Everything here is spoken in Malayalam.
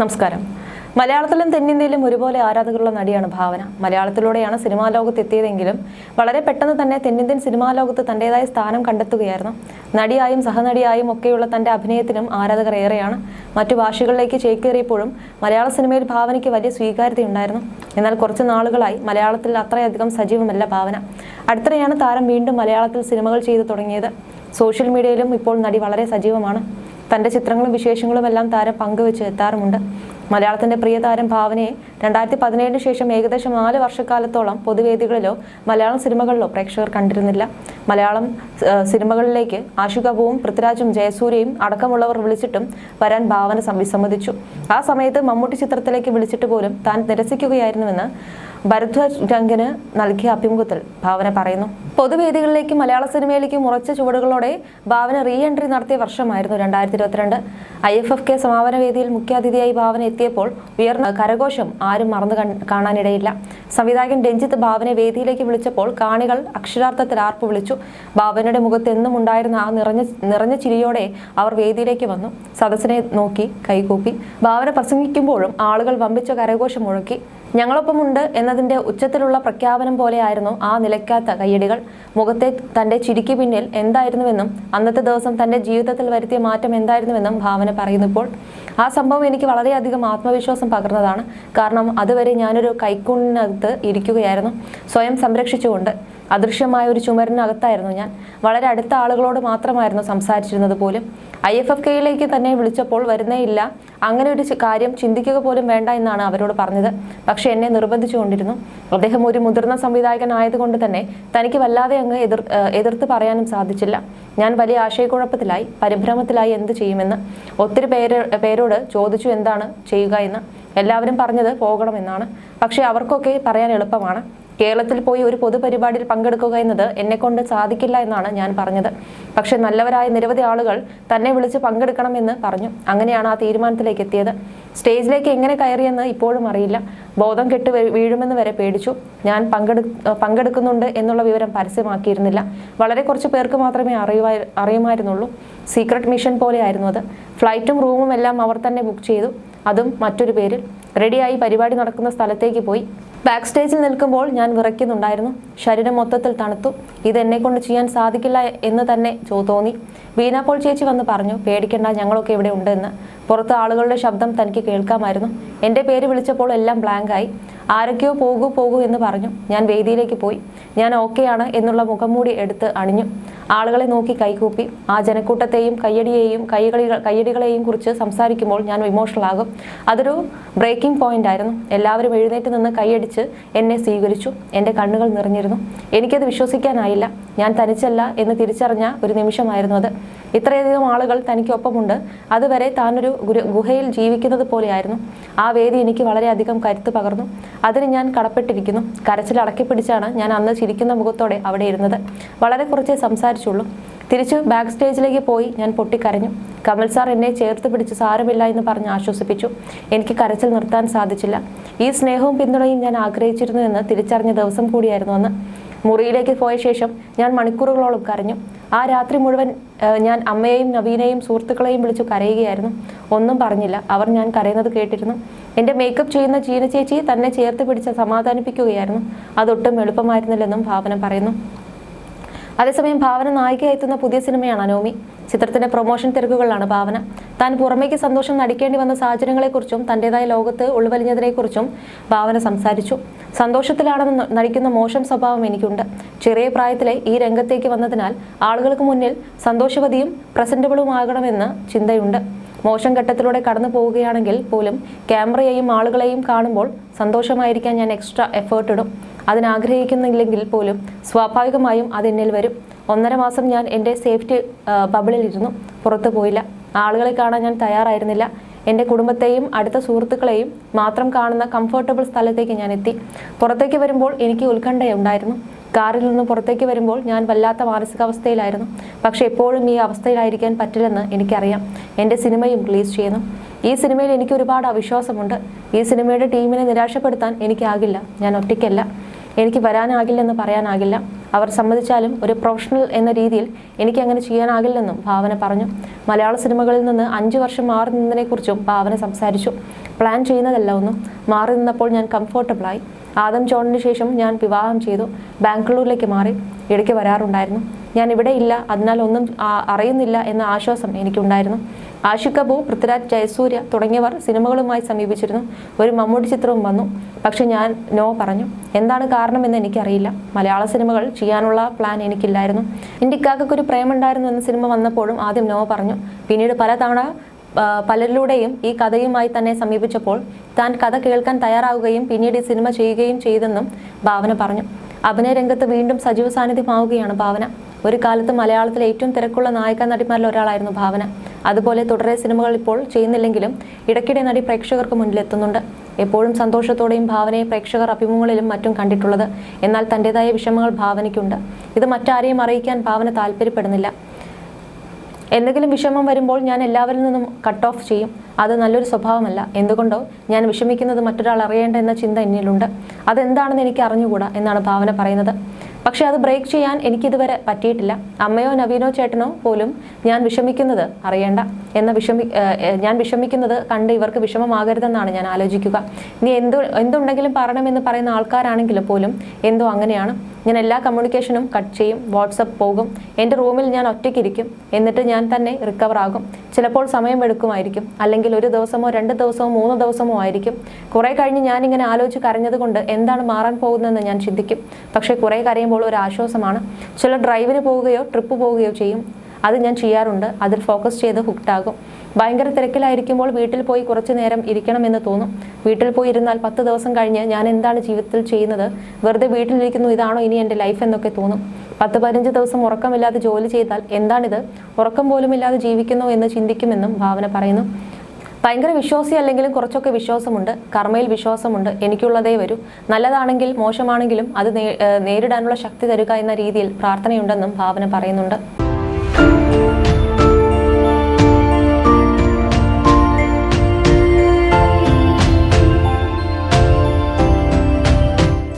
നമസ്കാരം. മലയാളത്തിലും തെന്നിന്ത്യയിലും ഒരുപോലെ ആരാധകരുള്ള നടിയാണ് ഭാവന. മലയാളത്തിലൂടെയാണ് സിനിമാ ലോകത്ത് എത്തിയതെങ്കിലും വളരെ പെട്ടെന്ന് തന്നെ തെന്നിന്ത്യൻ സിനിമാ ലോകത്ത് തന്റേതായ സ്ഥാനം കണ്ടെത്തുകയായിരുന്നു. നടിയായും സഹനടിയായും ഒക്കെയുള്ള തന്റെ അഭിനയത്തിനും ആരാധകർ ഏറെയാണ്. മറ്റു ഭാഷകളിലേക്ക് ചേക്കേറിയപ്പോഴും മലയാള സിനിമയിൽ ഭാവനയ്ക്ക് വലിയ സ്വീകാര്യതയുണ്ടായിരുന്നു. എന്നാൽ കുറച്ച് നാളുകളായി മലയാളത്തിൽ അത്രയധികം സജീവമല്ല ഭാവന. അടുത്തിടെയാണ് താരം വീണ്ടും മലയാളത്തിൽ സിനിമകൾ ചെയ്തു തുടങ്ങിയത്. സോഷ്യൽ മീഡിയയിലും ഇപ്പോൾ നടി വളരെ സജീവമാണ്. തന്റെ ചിത്രങ്ങളും വിശേഷങ്ങളും എല്ലാം താരം പങ്കുവെച്ച് എത്താറുമുണ്ട്. മലയാളത്തിന്റെ പ്രിയ താരം ഭാവനയെ 2017 ശേഷം ഏകദേശം 4 വർഷക്കാലത്തോളം പൊതുവേദികളിലോ മലയാളം സിനിമകളിലോ പ്രേക്ഷകർ കണ്ടിരുന്നില്ല. മലയാളം സിനിമകളിലേക്ക് ആഷു കപൂറും പൃഥ്വിരാജും ജയസൂര്യയും അടക്കമുള്ളവർ വിളിച്ചിട്ടും വരാൻ ഭാവന വിസമ്മതിച്ചു. ആ സമയത്ത് മമ്മൂട്ടി ചിത്രത്തിലേക്ക് വിളിച്ചിട്ട് പോലും താൻ നിരസിക്കുകയായിരുന്നുവെന്ന് ഭരദ്വാജ് രംഗന് നൽകിയ അഭിമുഖത്തിൽ ഭാവന പറയുന്നു. പൊതുവേദികളിലേക്കും മലയാള സിനിമയിലേക്കും ഉറച്ച ചുവടുകളോടെ ഭാവന റീ എൻട്രി നടത്തിയ വർഷമായിരുന്നു 2022. IFFK സമാപന വേദിയിൽ മുഖ്യാതിഥിയായി ഭാവന എത്തിയപ്പോൾ ഉയർന്ന കരഘോഷം ആരും മറന്നു കാണാനിടയില്ല. സംവിധായകൻ രഞ്ജിത്ത് ഭാവനെ വേദിയിലേക്ക് വിളിച്ചപ്പോൾ കാണികൾ അക്ഷരാർത്ഥത്തിൽ ആർപ്പ് വിളിച്ചു. ഭാവനയുടെ മുഖത്ത് എന്നും ഉണ്ടായിരുന്ന ആ നിറഞ്ഞ ചിരിയോടെ അവർ വേദിയിലേക്ക് വന്നു. സദസ്സിനെ നോക്കി കൈകൂപ്പി. ഭാവന പ്രസംഗിക്കുമ്പോഴും ആളുകൾ വമ്പിച്ച കരഘോഷം മുഴക്കി. ഞങ്ങളൊപ്പമുണ്ട് എന്നതിന്റെ ഉച്ചത്തിലുള്ള പ്രഖ്യാപനം പോലെയായിരുന്നു ആ നിലയ്ക്കാത്ത കയ്യടികൾ. മുഖത്തെ തന്റെ ചിരിക്ക് പിന്നിൽ എന്തായിരുന്നുവെന്നും അന്നത്തെ ദിവസം തന്റെ ജീവിതത്തിൽ വരുത്തിയ മാറ്റം എന്തായിരുന്നുവെന്നും ഭാവന പറയുന്നപ്പോൾ ആ സംഭവം എനിക്ക് വളരെയധികം ആത്മവിശ്വാസം പകർന്നതാണ്. കാരണം അതുവരെ ഞാനൊരു കൈക്കുണ്ണിനകത്ത് ഇരിക്കുകയായിരുന്നു, സ്വയം സംരക്ഷിച്ചുകൊണ്ട്. അദൃശ്യമായ ഒരു ചുമരിനകത്തായിരുന്നു ഞാൻ. വളരെ അടുത്ത ആളുകളോട് മാത്രമായിരുന്നു സംസാരിച്ചിരുന്നത് പോലും. IFFKയിലേക്ക് തന്നെ വിളിച്ചപ്പോൾ വരുന്നേയില്ല, അങ്ങനെ ഒരു കാര്യം ചിന്തിക്കുക പോലും വേണ്ട എന്നാണ് അവരോട് പറഞ്ഞത്. പക്ഷെ എന്നെ നിർബന്ധിച്ചുകൊണ്ടിരുന്നു. അദ്ദേഹം ഒരു മുതിർന്ന സംവിധായകനായതുകൊണ്ട് തന്നെ തനിക്ക് വല്ലാതെ അങ്ങ് എതിർത്ത് പറയാനും സാധിച്ചില്ല. ഞാൻ വലിയ ആശയക്കുഴപ്പത്തിലായി, പരിഭ്രമത്തിലായി എന്ത് ചെയ്യുമെന്ന്. ഒത്തിരി പേരോട് ചോദിച്ചു എന്താണ് ചെയ്യുക എന്ന്. എല്ലാവരും പറഞ്ഞത് പോകണമെന്നാണ്. പക്ഷെ അവർക്കൊക്കെ പറയാൻ എളുപ്പമാണ്. കേരളത്തിൽ പോയി ഒരു പൊതുപരിപാടിയിൽ പങ്കെടുക്കുക എന്നത് എന്നെക്കൊണ്ട് സാധിക്കില്ല എന്നാണ് ഞാൻ പറഞ്ഞത്. പക്ഷെ നല്ലവരായ നിരവധി ആളുകൾ തന്നെ വിളിച്ച് പങ്കെടുക്കണമെന്ന് പറഞ്ഞു. അങ്ങനെയാണ് ആ തീരുമാനത്തിലേക്ക് എത്തിയത്. സ്റ്റേജിലേക്ക് എങ്ങനെ കയറിയെന്ന് ഇപ്പോഴും അറിയില്ല. ബോധം കെട്ട് വീഴുമെന്ന് വരെ പേടിച്ചു. ഞാൻ പങ്കെടുക്കുന്നുണ്ട് എന്നുള്ള വിവരം പരസ്യമാക്കിയിരുന്നില്ല. വളരെ കുറച്ച് പേർക്ക് മാത്രമേ അറിയുമായിരുന്നുള്ളൂ. സീക്രട്ട് മിഷൻ പോലെയായിരുന്നു അത്. ഫ്ലൈറ്റും റൂമും എല്ലാം അവർ തന്നെ ബുക്ക് ചെയ്തു, അതും മറ്റൊരു പേരിൽ. റെഡിയായി പരിപാടി നടക്കുന്ന സ്ഥലത്തേക്ക് പോയി. ബാക്ക് സ്റ്റേജിൽ നിൽക്കുമ്പോൾ ഞാൻ വിറയ്ക്കുന്നുണ്ടായിരുന്നു. ശരീരം മൊത്തത്തിൽ തണുത്തു. ഇത് എന്നെ കൊണ്ട് ചെയ്യാൻ സാധിക്കില്ല എന്ന് തന്നെ തോന്നി. ബീന പോൾ ചേച്ചി വന്ന് പറഞ്ഞു, പേടിക്കണ്ട, ഞങ്ങളൊക്കെ ഇവിടെ ഉണ്ട് എന്ന്. പുറത്ത് ആളുകളുടെ ശബ്ദം തനിക്ക് കേൾക്കാമായിരുന്നു. എൻ്റെ പേര് വിളിച്ചപ്പോൾ എല്ലാം ബ്ലാങ്കായി. ആരൊക്കെയോ പോകൂ എന്ന് പറഞ്ഞു. ഞാൻ വേദിയിലേക്ക് പോയി. ഞാൻ ഓക്കെയാണ് എന്നുള്ള മുഖംമൂടി എടുത്ത് അണിഞ്ഞു. ആളുകളെ നോക്കി കൈകൂപ്പി. ആ ജനക്കൂട്ടത്തെയും കയ്യടികളെയും കുറിച്ച് സംസാരിക്കുമ്പോൾ ഞാൻ ഇമോഷണൽ ആകും. അതൊരു ബ്രേക്കിംഗ് പോയിന്റ് ആയിരുന്നു. എല്ലാവരും എഴുന്നേറ്റ് നിന്ന് കൈയടിച്ച് എന്നെ സ്വീകരിച്ചു. എൻ്റെ കണ്ണുകൾ നിറഞ്ഞിരുന്നു. എനിക്കത് വിശ്വസിക്കാനായില്ല. ഞാൻ തനിച്ചല്ല എന്ന് തിരിച്ചറിഞ്ഞ ഒരു നിമിഷമായിരുന്നു അത്. ഇത്രയധികം ആളുകൾ തനിക്കൊപ്പമുണ്ട്. അതുവരെ താനൊരു ഗുഹയിൽ ജീവിക്കുന്നത് പോലെയായിരുന്നു. ആ വേദി എനിക്ക് വളരെയധികം കരുത്ത് പകർന്നു. അതിന് ഞാൻ കടപ്പെട്ടിരിക്കുന്നു. കരച്ചിൽ അടക്കിപ്പിടിച്ചാണ് ഞാൻ അന്ന് ചിരിക്കുന്ന മുഖത്തോടെ അവിടെ ഇരുന്നത്. വളരെ കുറച്ചേ സംസാരിച്ചുള്ളൂ. തിരിച്ചു ബാക്ക് സ്റ്റേജിലേക്ക് പോയി ഞാൻ പൊട്ടിക്കരഞ്ഞു. കമൽ സാർ എന്നെ ചേർത്ത് പിടിച്ച് സാരമില്ല എന്ന് പറഞ്ഞ് ആശ്വസിപ്പിച്ചു. എനിക്ക് കരച്ചിൽ നിർത്താൻ സാധിച്ചില്ല. ഈ സ്നേഹവും പിന്തുണയും ഞാൻ ആഗ്രഹിച്ചിരുന്നു എന്ന് തിരിച്ചറിഞ്ഞ ദിവസം കൂടിയായിരുന്നു അന്ന്. മുറിയിലേക്ക് പോയ ശേഷം ഞാൻ മണിക്കൂറുകളോളം കരഞ്ഞു. ആ രാത്രി മുഴുവൻ ഞാൻ അമ്മയെയും നവീനെയും സുഹൃത്തുക്കളെയും വിളിച്ചു കരയുകയായിരുന്നു. ഒന്നും പറഞ്ഞില്ല. അവർ ഞാൻ കരയുന്നത് കേട്ടിരുന്നു. എൻ്റെ മേക്കപ്പ് ചെയ്യുന്ന ജീന ചേച്ചി തന്നെ ചേർത്ത് പിടിച്ച് സമാധാനിപ്പിക്കുകയായിരുന്നു. അതൊട്ടും എളുപ്പമായിരുന്നില്ലെന്നും ഭാവന പറയുന്നു. അതേസമയം ഭാവന നായികയായി എത്തുന്ന പുതിയ സിനിമയാണ് അനോമി. ചിത്രത്തിന്റെ പ്രൊമോഷൻ തിരക്കുകളിലാണ് ഭാവന. താൻ പുറമേക്ക് സന്തോഷം നടിക്കേണ്ടി വന്ന സാഹചര്യങ്ങളെക്കുറിച്ചും തന്റേതായ ലോകത്ത് ഉൾവലിഞ്ഞതിനെക്കുറിച്ചും ഭാവന സംസാരിച്ചു. സന്തോഷത്തിലാണെന്ന് നടിക്കുന്ന മോശം സ്വഭാവം എനിക്കുണ്ട്. ചെറിയ പ്രായത്തിലെ ഈ രംഗത്തേക്ക് വന്നതിനാൽ ആളുകൾക്ക് മുന്നിൽ സന്തോഷവതിയും പ്രസന്റബിളുമാകണമെന്ന് ചിന്തയുണ്ട്. മോശം ഘട്ടത്തിലൂടെ കടന്നു പോവുകയാണെങ്കിൽ പോലും ക്യാമറയെയും ആളുകളെയും കാണുമ്പോൾ സന്തോഷമായിരിക്കാൻ ഞാൻ എക്സ്ട്രാ എഫേർട്ട് ഇടും. അതിനാഗ്രഹിക്കുന്നില്ലെങ്കിൽ പോലും സ്വാഭാവികമായും അതെന്നിൽ വരും. 1.5 മാസം ഞാൻ എൻ്റെ സേഫ്റ്റി ബബിളിലിരുന്നു. പുറത്തു പോയില്ല. ആളുകളെ കാണാൻ ഞാൻ തയ്യാറായിരുന്നില്ല. എൻ്റെ കുടുംബത്തെയും അടുത്ത സുഹൃത്തുക്കളെയും മാത്രം കാണുന്ന കംഫർട്ടബിൾ സ്ഥലത്തേക്ക് ഞാൻ എത്തി. പുറത്തേക്ക് വരുമ്പോൾ എനിക്ക് ഉത്കണ്ഠയുണ്ടായിരുന്നു. കാറിൽ നിന്ന് പുറത്തേക്ക് വരുമ്പോൾ ഞാൻ വല്ലാത്ത മാനസികാവസ്ഥയിലായിരുന്നു. പക്ഷെ എപ്പോഴും ഈ അവസ്ഥയിലായിരിക്കാൻ പറ്റില്ലെന്ന് എനിക്കറിയാം. എൻ്റെ സിനിമയും റിലീസ് ചെയ്യുന്നു. ഈ സിനിമയിൽ എനിക്ക് ഒരുപാട് അവിശ്വാസമുണ്ട്. ഈ സിനിമയുടെ ടീമിനെ നിരാശപ്പെടുത്താൻ എനിക്കാകില്ല. ഞാൻ ഒറ്റയ്ക്കല്ല. എനിക്ക് വരാനാകില്ലെന്ന് പറയാനാകില്ല. അവർ സമ്മതിച്ചാലും ഒരു പ്രൊഫഷണൽ എന്ന രീതിയിൽ എനിക്ക് അങ്ങനെ ചെയ്യാനാകില്ലെന്നും ഭാവന പറഞ്ഞു. മലയാള സിനിമകളിൽ നിന്ന് 5 വർഷം മാറി നിന്നതിനെക്കുറിച്ചും ഭാവന സംസാരിച്ചു. പ്ലാൻ ചെയ്യുന്നതല്ല ഒന്നും, മാറി നിന്നപ്പോൾ ഞാൻ കംഫർട്ടബിളായി. ആദം ജോണിന് ശേഷം ഞാൻ വിവാഹം ചെയ്തു. ബാംഗ്ലൂരിലേക്ക് മാറി. ഇടയ്ക്ക് വരാറുണ്ടായിരുന്നു. ഞാൻ ഇവിടെ ഇല്ല, അതിനാൽ ഒന്നും അറിയുന്നില്ല എന്ന ആശ്വാസം എനിക്കുണ്ടായിരുന്നു. ആഷിഖ് കപൂർ, പൃഥ്വിരാജ്, ജയസൂര്യ തുടങ്ങിയവർ സിനിമകളുമായി സമീപിച്ചിരുന്നു. ഒരു മമ്മൂട്ടി ചിത്രവും വന്നു. പക്ഷെ ഞാൻ നോ പറഞ്ഞു. എന്താണ് കാരണമെന്ന് എനിക്കറിയില്ല. മലയാള സിനിമകൾ ചെയ്യാനുള്ള പ്ലാൻ എനിക്കില്ലായിരുന്നു. എൻ്റെ ഇക്കാക്കൊരു പ്രേമുണ്ടായിരുന്നു എന്ന സിനിമ വന്നപ്പോഴും ആദ്യം നോ പറഞ്ഞു. പിന്നീട് പലതവണ പലരിലൂടെയും ഈ കഥയുമായി തന്നെ സമീപിച്ചപ്പോൾ താൻ കഥ കേൾക്കാൻ തയ്യാറാവുകയും പിന്നീട് ഈ സിനിമ ചെയ്യുകയും ചെയ്തെന്നും ഭാവന പറഞ്ഞു. അഭിനയ രംഗത്ത് വീണ്ടും സജീവ സാന്നിധ്യമാവുകയാണ് ഭാവന. ഒരു കാലത്ത് മലയാളത്തിലെ ഏറ്റവും തിരക്കുള്ള നായിക നടിമാരിൽ ഒരാളായിരുന്നു ഭാവന. അതുപോലെ തുടരെ സിനിമകൾ ഇപ്പോൾ ചെയ്യുന്നില്ലെങ്കിലും ഇടയ്ക്കിടെ നടി പ്രേക്ഷകർക്ക് മുന്നിലെത്തുന്നുണ്ട്. എപ്പോഴും സന്തോഷത്തോടെയും ഭാവനയെ പ്രേക്ഷകർ അഭിമുഖങ്ങളിലും മറ്റും കണ്ടിട്ടുള്ളത്. എന്നാൽ തൻ്റെതായ വിഷമങ്ങൾ ഭാവനയ്ക്കുണ്ട്. ഇത് മറ്റാരെയും അറിയിക്കാൻ ഭാവന താല്പര്യപ്പെടുന്നില്ല. എന്തെങ്കിലും വിഷമം വരുമ്പോൾ ഞാൻ എല്ലാവരിൽ നിന്നും കട്ട് ഓഫ് ചെയ്യും. അത് നല്ലൊരു സ്വഭാവമല്ല. എന്തുകൊണ്ടോ ഞാൻ വിഷമിക്കുന്നത് മറ്റൊരാൾ അറിയേണ്ട എന്ന ചിന്ത എന്നിലുണ്ട്. അതെന്താണെന്ന് എനിക്ക് അറിഞ്ഞുകൂടാ എന്നാണ് ഭാവന പറയുന്നത്. പക്ഷെ അത് ബ്രേക്ക് ചെയ്യാൻ എനിക്കിതുവരെ പറ്റിയിട്ടില്ല. അമ്മയോ നവീനോ ചേട്ടനോ പോലും ഞാൻ വിഷമിക്കുന്നത് അറിയേണ്ട ഞാൻ വിഷമിക്കുന്നത് കണ്ട് ഇവർക്ക് വിഷമമാകരുതെന്നാണ് ഞാൻ ആലോചിക്കുക. ഇനി എന്തുണ്ടെങ്കിലും പറയണമെന്ന് പറയുന്ന ആൾക്കാരാണെങ്കിലും പോലും എന്തോ അങ്ങനെയാണ്. ഞാൻ എല്ലാ കമ്മ്യൂണിക്കേഷനും കട്ട് ചെയ്യും. വാട്സപ്പ് പോകും. എൻ്റെ റൂമിൽ ഞാൻ ഒറ്റയ്ക്കിരിക്കും. എന്നിട്ട് ഞാൻ തന്നെ റിക്കവർ ആകും. ചിലപ്പോൾ സമയമെടുക്കുമായിരിക്കും. അല്ലെങ്കിൽ 1 ദിവസമോ 2 ദിവസമോ 3 ദിവസമോ ആയിരിക്കും. കുറെ കഴിഞ്ഞ് ഞാനിങ്ങനെ ആലോചിച്ച് കരഞ്ഞതുകൊണ്ട് എന്താണ് മാറാൻ പോകുന്നതെന്ന് ഞാൻ ചിന്തിക്കും. പക്ഷേ കുറെ കരയുമ്പോൾ ഒരു ആശ്വാസമാണ്. ചില ഡ്രൈവിന് പോവുകയോ ട്രിപ്പ് പോവുകയോ ചെയ്യും. അത് ഞാൻ ചെയ്യാറുണ്ട്. അതിൽ ഫോക്കസ് ചെയ്ത് ഹുക്ഡാകും. ഭയങ്കര തിരക്കിലായിരിക്കുമ്പോൾ വീട്ടിൽ പോയി കുറച്ചു നേരം ഇരിക്കണമെന്ന് തോന്നും. വീട്ടിൽ പോയി ഇരുന്നാൽ 10 ദിവസം കഴിഞ്ഞ് ഞാൻ എന്താണ് ജീവിതത്തിൽ ചെയ്യുന്നത്, വെറുതെ വീട്ടിലിരിക്കുന്നു, ഇതാണോ ഇനി എൻ്റെ ലൈഫ് എന്നൊക്കെ തോന്നും. 10-15 ദിവസം ഉറക്കമില്ലാതെ ജോലി ചെയ്താൽ എന്താണിത്, ഉറക്കം പോലുമില്ലാതെ ജീവിക്കുന്നു എന്ന് ചിന്തിക്കുമെന്നും ഭാവന പറയുന്നു. ഭയങ്കര വിശ്വാസി അല്ലെങ്കിലും കുറച്ചൊക്കെ വിശ്വാസമുണ്ട്. കർമ്മയിൽ വിശ്വാസമുണ്ട്. എനിക്കുള്ളതേ വരൂ. നല്ലതാണെങ്കിൽ മോശമാണെങ്കിലും അത് നേരിടാനുള്ള ശക്തി തരുക എന്ന രീതിയിൽ പ്രാർത്ഥനയുണ്ടെന്നും ഭാവന പറയുന്നുണ്ട്.